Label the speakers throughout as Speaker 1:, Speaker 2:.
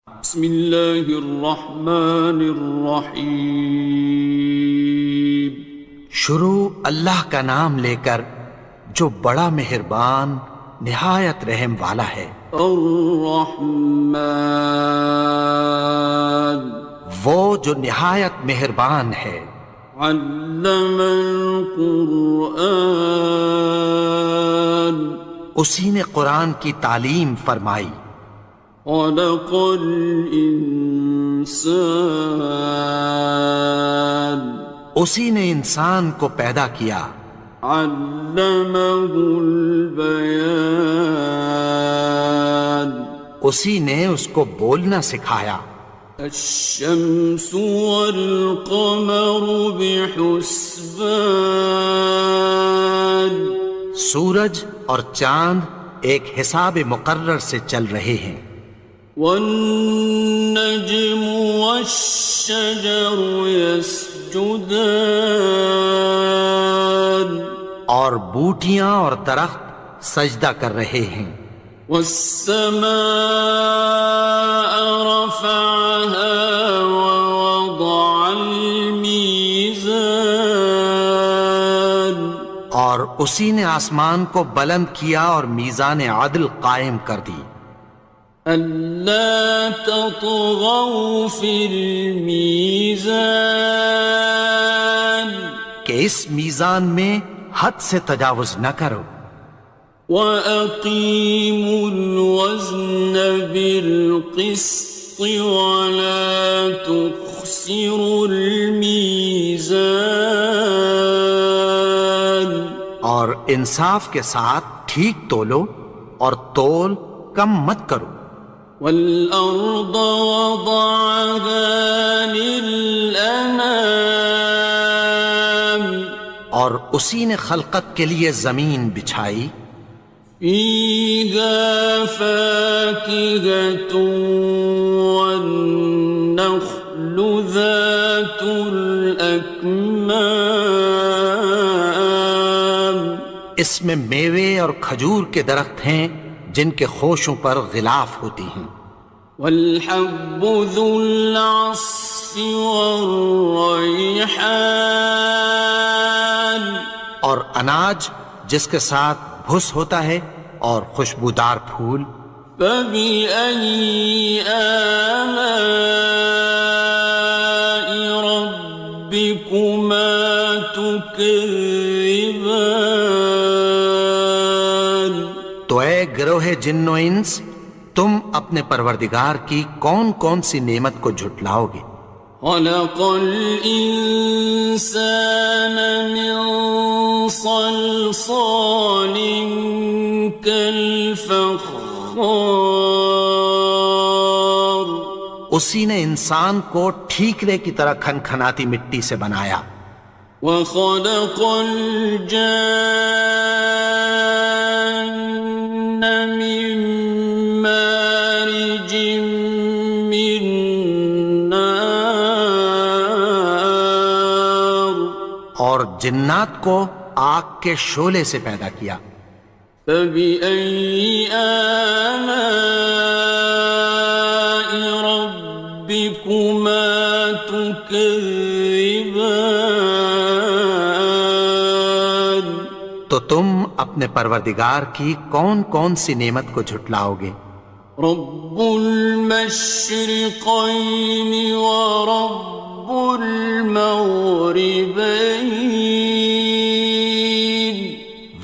Speaker 1: بسم اللہ الرحمن الرحیم۔
Speaker 2: شروع اللہ کا نام لے کر جو بڑا مہربان نہایت رحم والا ہے۔
Speaker 1: الرحمن،
Speaker 2: وہ جو نہایت مہربان ہے۔
Speaker 1: علم القرآن،
Speaker 2: اسی نے قرآن کی تعلیم فرمائی۔
Speaker 1: خلق الانسان،
Speaker 2: اسی نے انسان کو پیدا کیا۔
Speaker 1: علمہ البیان،
Speaker 2: اسی نے اس کو بولنا سکھایا۔
Speaker 1: الشمس والقمر بحسبان،
Speaker 2: سورج اور چاند ایک حساب مقرر سے چل رہے ہیں۔
Speaker 1: والنجم والشجر يسجدان،
Speaker 2: اور بوٹیاں اور درخت سجدہ کر رہے ہیں۔
Speaker 1: والسماء رفعها ووضع الميزان،
Speaker 2: اور اسی نے آسمان کو بلند کیا اور میزان عدل قائم کر دی۔
Speaker 1: ألا تطغوا في الميزان،
Speaker 2: کہ اس میزان میں حد سے تجاوز نہ کرو۔
Speaker 1: وَأَقِيمُوا الْوَزْنَ بِالْقِسْطِ وَلَا تُخْسِرُوا الْمِيزَانَ،
Speaker 2: اور انصاف کے ساتھ ٹھیک تولو اور تول کم مت کرو۔
Speaker 1: وَالْأَرْضَ وَضَعَهَا لِلْأَنَامِ،
Speaker 2: اور اسی نے خلقت کے لیے زمین بچھائی۔
Speaker 1: فِيهَا فَاكِهَةٌ وَالنَّخْلُ ذَاتُ الْأَكْمَامِ،
Speaker 2: اس میں میوے اور کھجور کے درخت ہیں جن کے خوشوں پر غلاف ہوتی ہیں۔
Speaker 1: وَالْحَبُّ ذُو الْعَصْفِ وَالرَّيْحَانِ،
Speaker 2: اور اناج جس کے ساتھ بھس ہوتا ہے اور خوشبودار پھول۔
Speaker 1: فَبِأَيِّ آلَاءِ رَبِّكُمَا تُكَذِّبَانِ،
Speaker 2: تو اے گروہ جن و انس، تم اپنے پروردگار کی کون کون سی نعمت کو جھٹلاؤ گے؟
Speaker 1: خَلَقَ الْإِنسَانَ مِنْ صَلْصَالٍ كَالْفَخَّارِ،
Speaker 2: اسی نے انسان کو ٹھیکرے کی طرح کھنکھناتی مٹی سے بنایا۔
Speaker 1: وَخَلَقَ الْجَانَّ مِن مَّارِجٍ مِّن نَّارٍ،
Speaker 2: اور جنات کو آگ کے شعلے سے پیدا کیا۔
Speaker 1: فَبِأَيِّ آلَاءِ رَبِّكُمَا تُكَذِّبَانِ،
Speaker 2: تو تم اپنے پروردگار کی کون کون سی نعمت کو جھٹلاؤ گے؟
Speaker 1: رب المشرقين ورب المغربين،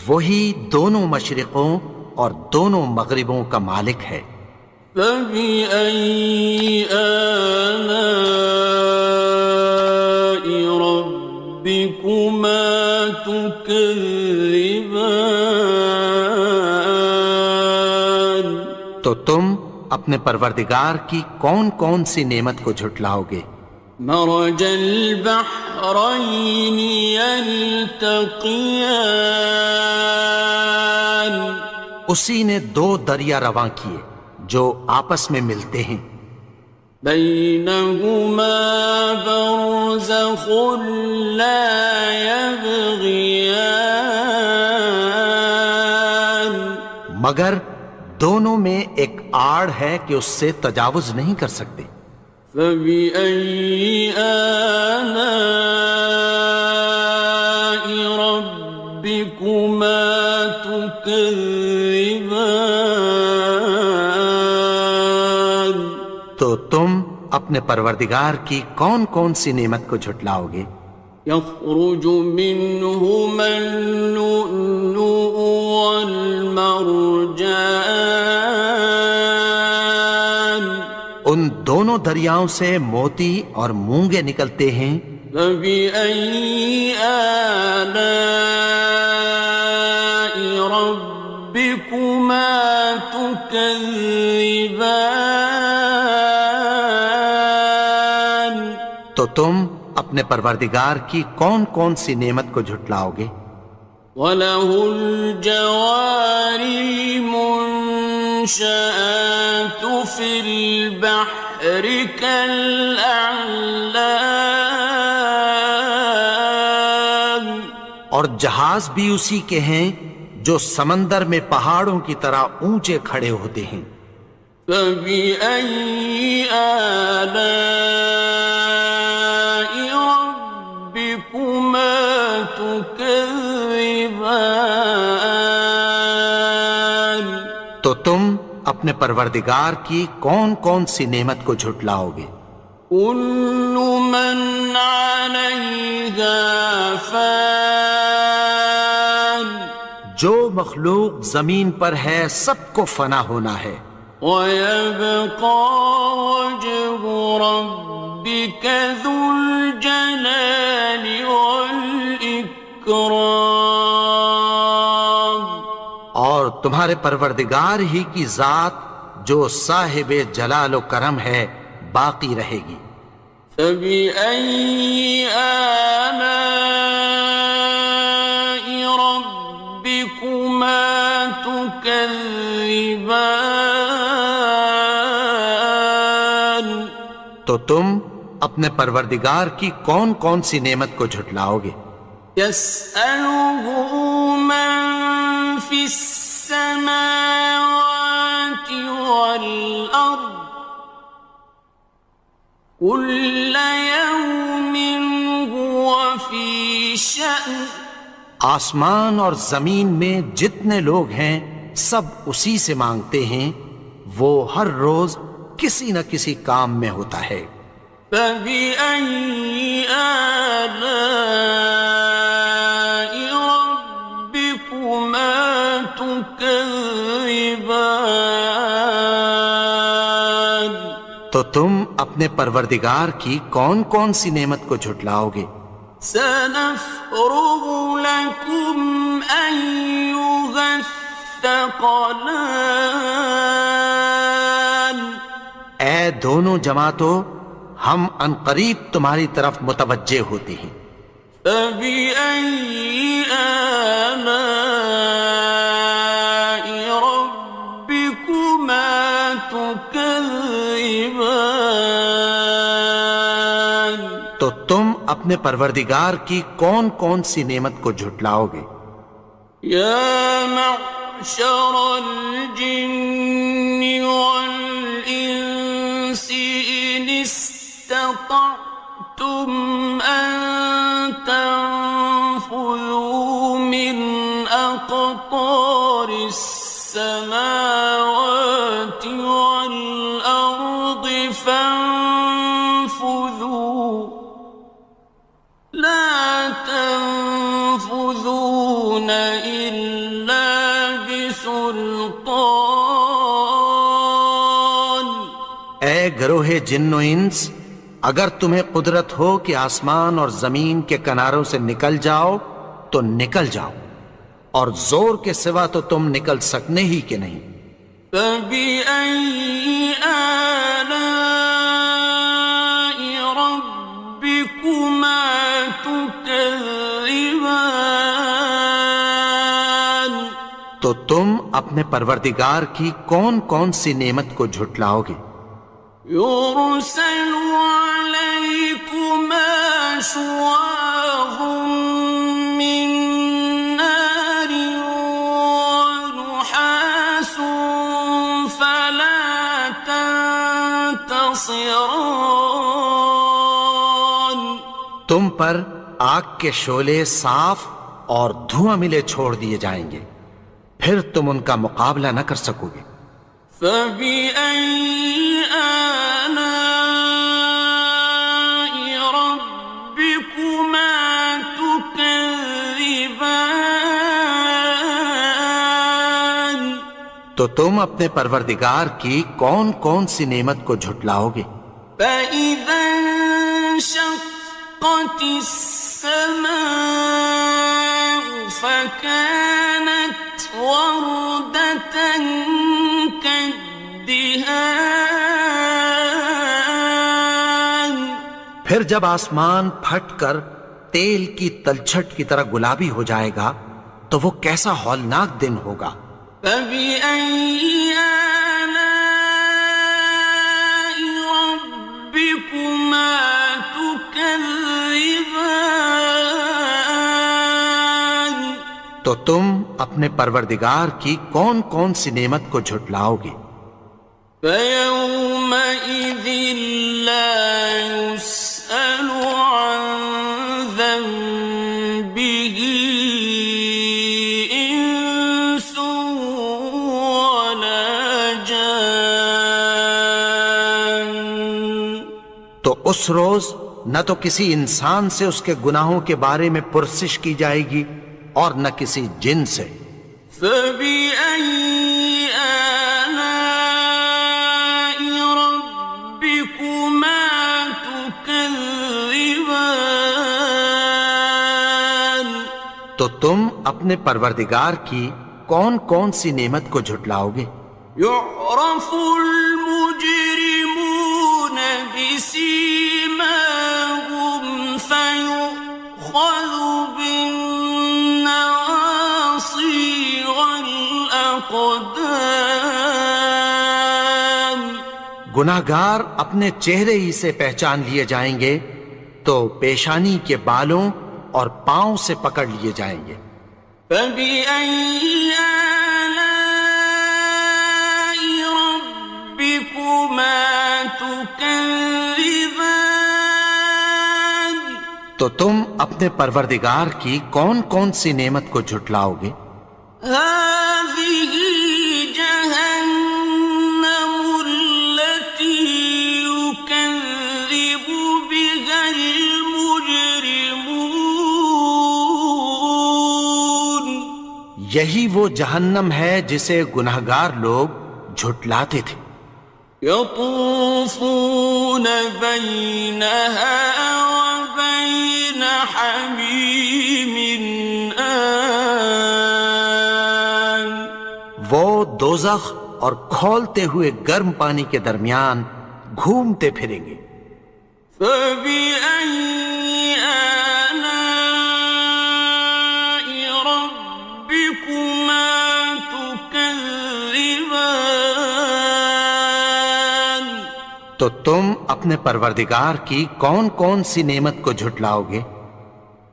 Speaker 2: وہی دونوں مشرقوں اور دونوں مغربوں کا مالک ہے۔
Speaker 1: فبأي آلاء ربكما تكذبان،
Speaker 2: تو تم اپنے پروردگار کی کون کون سی نعمت کو جھٹلاؤ گے؟
Speaker 1: مرج البحرين يلتقيان،
Speaker 2: اسی نے دو دریا رواں کیے جو آپس میں ملتے ہیں۔
Speaker 1: بينهما برزخ لا يبغيان،
Speaker 2: مگر دونوں میں ایک آڑ ہے کہ اس سے تجاوز نہیں کر سکتے.
Speaker 1: فبأي آلاء ربكما تكذبان.
Speaker 2: تو تم اپنے پروردگار کی کون کون سی نعمت کو جھٹلاؤ گے؟
Speaker 1: يخرج منهما اللؤلؤ والمرجان.
Speaker 2: ان دونوں دریاؤں سے موتی اور مونگے نکلتے ہیں.
Speaker 1: فبأي آلاء ربكما تكذبان.
Speaker 2: تو تم اپنے پروردگار کی کون کون سی نعمت کو جھٹلاؤ گے؟
Speaker 1: وَلَهُ الْجَوَارِ الْمُنشَآتُ فِي الْبَحْرِ كَالْأَعْلَامِ.
Speaker 2: اور جہاز بھی اسی کے ہیں جو سمندر میں پہاڑوں کی طرح اونچے کھڑے ہوتے ہیں.
Speaker 1: فَبِأَيِّ آلَاءِ رَبِّكُمَا تُكَذِّبَانِ.
Speaker 2: تو تم اپنے پروردگار کی کون کون سی نعمت کو جھٹلاؤ گے؟
Speaker 1: كُلُّ مَنْ عَلَيْهَا فَانٍ.
Speaker 2: جو مخلوق زمین پر ہے سب کو فنا ہونا ہے.
Speaker 1: وَيَبْقَى وَجْهُ رَبِّكَ ذُو الْجَلَالِ وَالْإِكْرَامِ.
Speaker 2: اور تمہارے پروردگار ہی کی ذات جو صاحب جلال و کرم ہے باقی رہے گی.
Speaker 1: فَبِأَيِّ آلَاءِ رَبِّكُمَا تُكَذِّبَانِ.
Speaker 2: تو تم اپنے پروردگار کی کون کون سی نعمت کو جھٹلاؤ گے؟
Speaker 1: يَسْأَلُهُ مَن فِي السَّمَاوَاتِ وَالْأَرْضِ كُلَّ يَوْمٍ هُوَ فِي شَأْنٍ.
Speaker 2: آسمان اور زمین میں جتنے لوگ ہیں سب اسی سے مانگتے ہیں، وہ ہر روز کسی نہ کسی کام میں ہوتا ہے.
Speaker 1: فَبِأَيِّ آلَاءِ رَبِّكُمَا تُكَذِّبَانِ.
Speaker 2: تو تم اپنے پروردگار کی کون کون سی نعمت کو جھٹلاؤ گے؟
Speaker 1: سَنَفْرُغُ لَكُمْ أَيُّهَ الثَّقَلَانِ.
Speaker 2: اے دونوں جماعتوں، ہم عنقریب تمہاری طرف متوجہ ہوتے ہیں.
Speaker 1: فَبِأَيِّ آلَاءِ رَبِّكُمَا تُكَذِّبَانِ.
Speaker 2: تو تم اپنے پروردگار کی کون کون سی نعمت کو جھٹلاؤ گے؟
Speaker 1: يَا مَعْشَرَ الْجِنِّ وَالْإِنسِ إِنِ اسْتَطَعْتُمْ أَن تَنفُذُوا مِنْ أَقْطَارِ السَّمَاوَاتِ وَالْأَرْضِ فَانفُذُوا لَا تَنفُذُونَ إِلَّا بِسُلْطَانٍ.
Speaker 2: اے گروہ جن و انس، اگر تمہیں قدرت ہو کہ آسمان اور زمین کے کناروں سے نکل جاؤ تو نکل جاؤ، اور زور کے سوا تو تم نکل سکنے ہی کہ نہیں.
Speaker 1: فَبِأَيِّ آلَاءِ رَبِّكُمَا تُكَذِّبَانِ.
Speaker 2: تو تم اپنے پروردگار کی کون کون سی نعمت کو جھٹلاؤ گے؟
Speaker 1: يُرْسَلُ عَلَيْكُمَا شُوَاظٌ مِّن نَّارٍ وَنُحَاسٌ ينتصران
Speaker 2: تم پر آگ کے شعلے صاف اور دھواں ملے چھوڑ دیے جائیں گے، پھر تم ان کا مقابلہ نہ کر سکو گے۔
Speaker 1: فبأي آلاء ربكما تكذبان
Speaker 2: تو تم اپنے پروردگار کی کون کون سی نعمت کو جھٹلاؤ گے؟
Speaker 1: فإذا انشقت السماء فكانت وردة كالدهان
Speaker 2: پھر جب آسمان پھٹ کر تیل کی تلچھٹ کی طرح گلابی ہو جائے گا تو وہ کیسا ہولناک دن ہوگا۔
Speaker 1: فبأي آلاء ربكما تكذبان
Speaker 2: تو تم اپنے پروردگار کی کون کون سی نعمت کو جھٹلاؤ گے؟
Speaker 1: فيومئذ لا يسأل عن ذنبه إنس ولا جان
Speaker 2: تو اس روز نہ تو کسی انسان سے اس کے گناہوں کے بارے میں پرسش کی جائے گی اور نہ کسی جن سے۔
Speaker 1: فبأي آلاء ربكما تكذبان
Speaker 2: تو تم اپنے پروردگار کی کون کون سی نعمت کو جھٹلاؤ گے؟
Speaker 1: يعرف المجرمون بسيماهم فيؤخذ بالنواصي والأقدام
Speaker 2: گناہگار اپنے چہرے ہی سے پہچان لیے جائیں گے تو پیشانی کے بالوں اور پاؤں سے پکڑ لیے جائیں گے۔
Speaker 1: فبأي آلاء ربكما تكذبان
Speaker 2: تو تم اپنے پروردگار کی کون کون سی نعمت کو جھٹلاؤ گے؟
Speaker 1: هذه جهنم التي يكذب بها المجرمون
Speaker 2: یہی وہ جہنم ہے جسے گناہگار لوگ جھٹلاتے تھے۔
Speaker 1: يطوفون بينها وبين حميم آن
Speaker 2: وہ دوزخ اور کھولتے ہوئے گرم پانی کے درمیان گھومتے پھریں گے۔
Speaker 1: فبأي آلاء ربكما تكذبان
Speaker 2: تو تم اپنے پروردگار کی کون کون سی نعمت کو جھٹلاؤ گے؟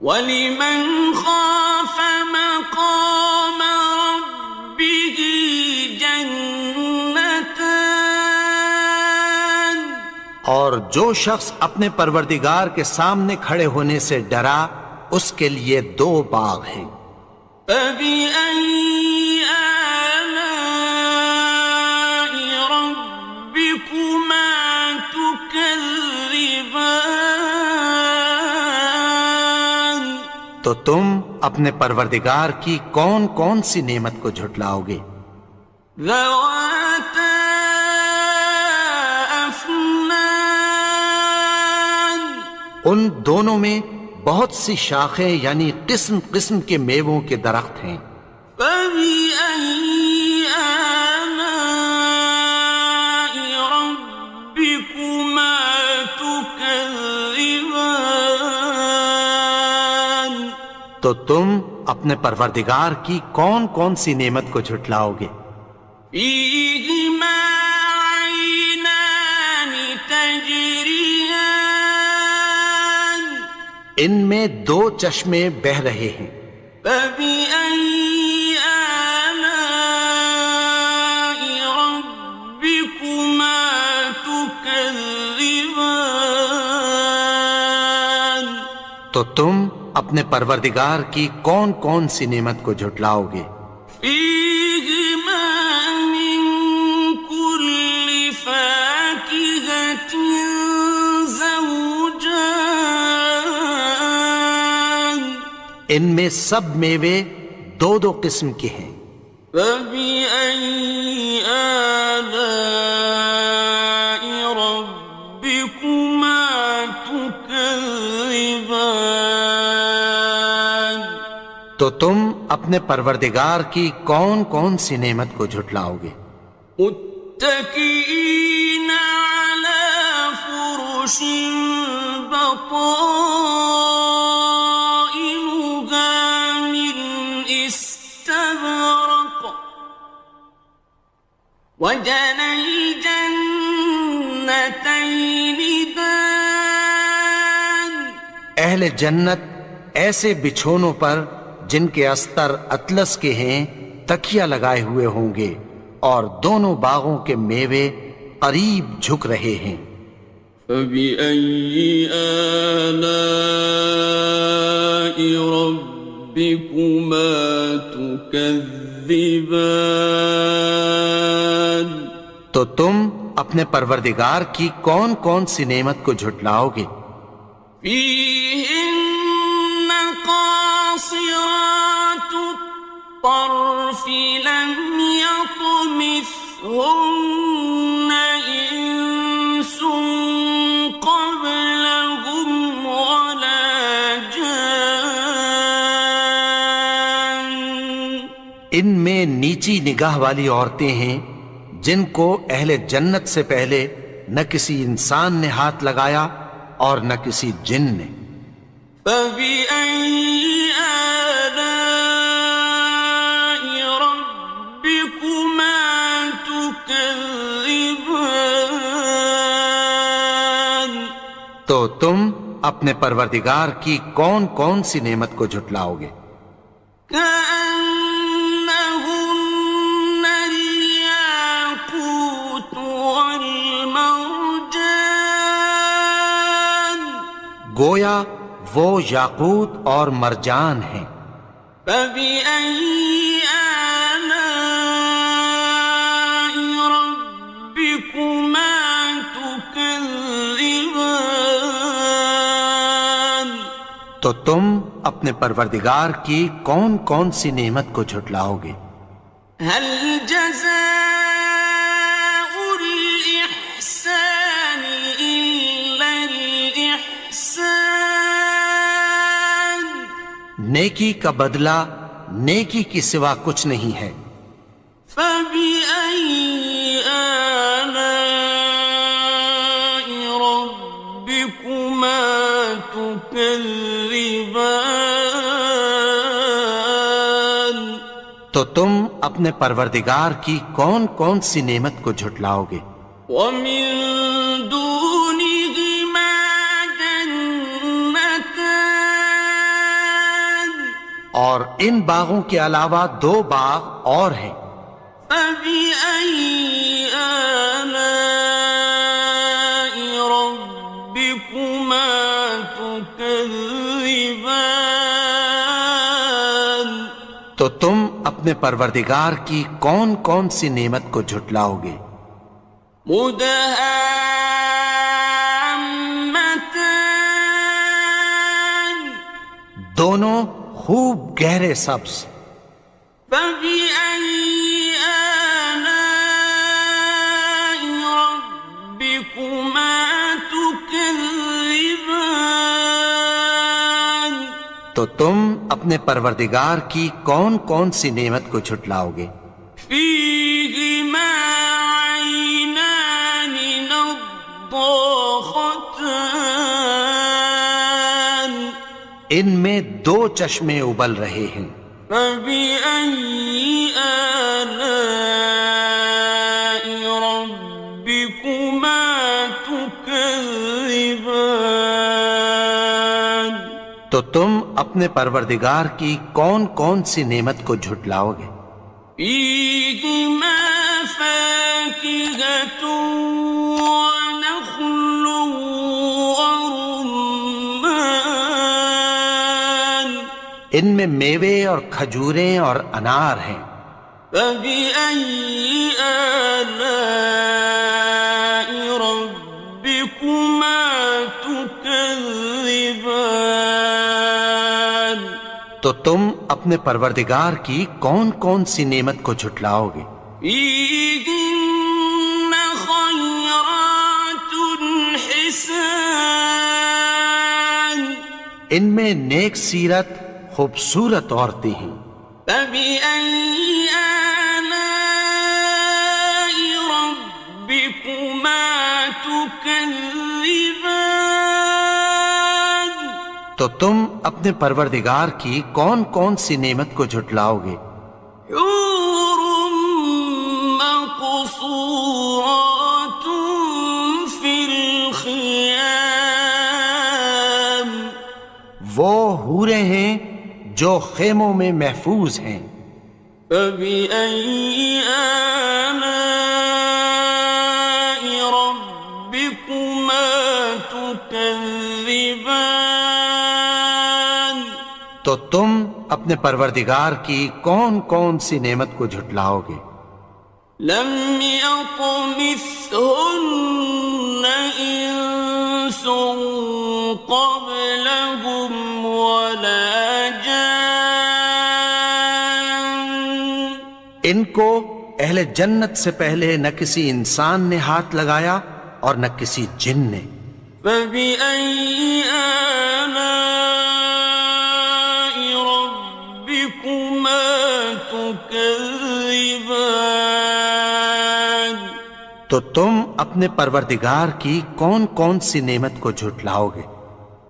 Speaker 1: وَلِمَنْ خَافَ مَقَامَ رَبِّهِ جَنَّتَانِ
Speaker 2: اور جو شخص اپنے پروردگار کے سامنے کھڑے ہونے سے ڈرا اس کے لیے دو باغ ہیں۔
Speaker 1: فَبِأَيِّ آلَاءِ رَبِّكُمَا تُكَذِّبَانِ
Speaker 2: تو تم اپنے پروردگار کی کون کون سی نعمت کو جھٹلاؤ گے؟
Speaker 1: ذَوَاتَا أَفْنَانٍ
Speaker 2: ان دونوں میں بہت سی شاخیں یعنی قسم قسم کے میووں کے درخت ہیں۔
Speaker 1: فَبِأَيِّ آلَاءِ رَبِّكُمَا تُكَذِّبَانِ
Speaker 2: تو تم اپنے پروردگار کی کون کون سی نعمت کو جھٹلاؤ گے؟
Speaker 1: فِيهِمَا عَيْنَانِ تَجْرِيَانِ
Speaker 2: ان میں دو چشمے بہہ رہے ہیں۔
Speaker 1: فَبِأَيِّ آلَاءِ رَبِّكُمَا تُكَذِّبَانِ تكذبان
Speaker 2: تو تم اپنے پروردگار کی کون کون سی نعمت کو جھٹلاؤ گے؟
Speaker 1: فيهما من كل فاكهة زوجان
Speaker 2: ان میں سب میوے دو دو قسم کے ہیں۔
Speaker 1: فبأي آلاء ربكما تكذبان
Speaker 2: تو تم اپنے پروردگار کی کون کون سی نعمت کو جھٹلاؤ گے؟
Speaker 1: متكئين على فرش بطائنها من استبرق وجنى الجنتين دان
Speaker 2: اہل جنت ایسے بچھونوں پر جن کے استر اطلس کے ہیں تکیہ لگائے ہوئے ہوں گے، اور دونوں باغوں کے میوے قریب جھک رہے ہیں۔
Speaker 1: فبأي آلاء ربكما تكذبان
Speaker 2: تو تم اپنے پروردگار کی کون کون سی نعمت کو جھٹلاؤ گے؟
Speaker 1: فيهن قاصرات الطرف لم يطمثهن إنس قبلهم ولا جان
Speaker 2: ان میں نیچی نگاہ والی عورتیں ہیں جن کو اہل جنت سے پہلے نہ کسی انسان نے ہاتھ لگایا اور نہ کسی جن نے۔
Speaker 1: فبأي آلاء ربكما تكذبان
Speaker 2: تو تم اپنے پروردگار کی کون کون سی نعمت کو جھٹلاؤ گے؟
Speaker 1: كأنهن الياقوت والمرجان
Speaker 2: گویا وہ یاقوت اور مرجان ہیں۔
Speaker 1: فبأي آلاء ربكما تكذبان
Speaker 2: تو تم اپنے پروردگار کی کون کون سی نعمت کو جھٹلاؤ گے؟
Speaker 1: هل جزاء الإحسان إلا الإحسان
Speaker 2: نیکی کا بدلہ نیکی کی سوا کچھ نہیں ہے۔
Speaker 1: فبأي آلاء ربكما تكذبان
Speaker 2: تو تم اپنے پروردگار کی کون کون سی نعمت کو جھٹلاؤ گے؟
Speaker 1: ومن دونهما جنتان
Speaker 2: اور ان باغوں کے علاوہ دو باغ اور ہیں۔
Speaker 1: فبأي آلاء ربكما تكذبان
Speaker 2: تو تم اپنے پروردگار کی کون کون سی نعمت کو جھٹلاؤ گے؟
Speaker 1: مدهامتان
Speaker 2: دونوں خوب گہرے سبز۔
Speaker 1: فبأي آلاء ربكما تكذبان
Speaker 2: تو تم اپنے پروردگار کی کون کون سی نعمت کو جھٹلاؤ گے؟
Speaker 1: فيهما عينان نضاختان
Speaker 2: ان میں دو چشمے ابل رہے ہیں۔
Speaker 1: فبأي آلاء ربكما تكذبان
Speaker 2: تو تم اپنے پروردگار کی کون کون سی نعمت کو جھٹلاؤ گے؟
Speaker 1: فيهما فاكهة ونخل
Speaker 2: ان میں میوے اور کھجوریں اور انار ہیں۔
Speaker 1: فبأي آلاء ربكما تكذبان؟
Speaker 2: تو تم اپنے پروردگار کی کون کون سی نعمت کو جھٹلاؤ گے؟
Speaker 1: فيهن خيرات حسان،
Speaker 2: ان میں نیک سیرت خوبصورت عورتیں ہیں۔
Speaker 1: فبأي آلاء ربكما تكذبان؟
Speaker 2: تو تم اپنے پروردگار کی کون کون سی نعمت کو جھٹلاؤ گے؟
Speaker 1: حور مقصورات في الخيام،
Speaker 2: وہ حوریں ہیں جو خیموں میں محفوظ ہیں۔
Speaker 1: فبأي آلاء ربكما تكذبان؟
Speaker 2: تو تم اپنے پروردگار کی کون کون سی نعمت کو جھٹلاؤ گے؟
Speaker 1: لم يطمثهن إنس قبلهم ولا جان،
Speaker 2: ان کو اہل جنت سے پہلے نہ کسی انسان نے ہاتھ لگایا اور نہ کسی جن نے۔
Speaker 1: فبأي آلاء ربكما تكذبان؟
Speaker 2: تو تم اپنے پروردگار کی کون کون سی نعمت کو جھٹلاؤ گے؟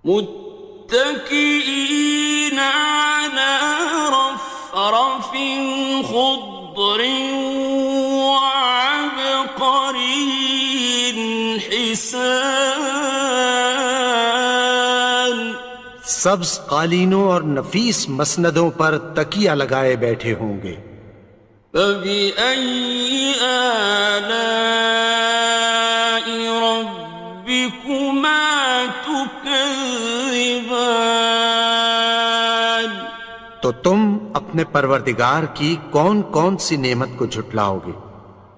Speaker 1: متكئين على رفرف خضر وعبقري حسان،
Speaker 2: سبز قالینوں اور نفیس مسندوں پر تکیہ لگائے بیٹھے ہوں گے۔
Speaker 1: فبأي آلاء ربكما تكذبان؟
Speaker 2: تو تم اپنے پروردگار کی کون کون سی نعمت کو جھٹلاؤ گے؟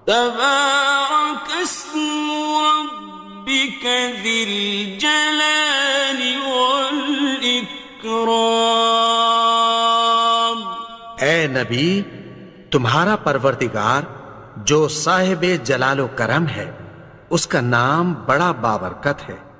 Speaker 1: تبارك اسم ربك ذي الجلال والإكرام۔
Speaker 2: اے نبی، تمہارا پروردگار جو صاحب جلال و کرم ہے، اس کا نام بڑا بابرکت ہے۔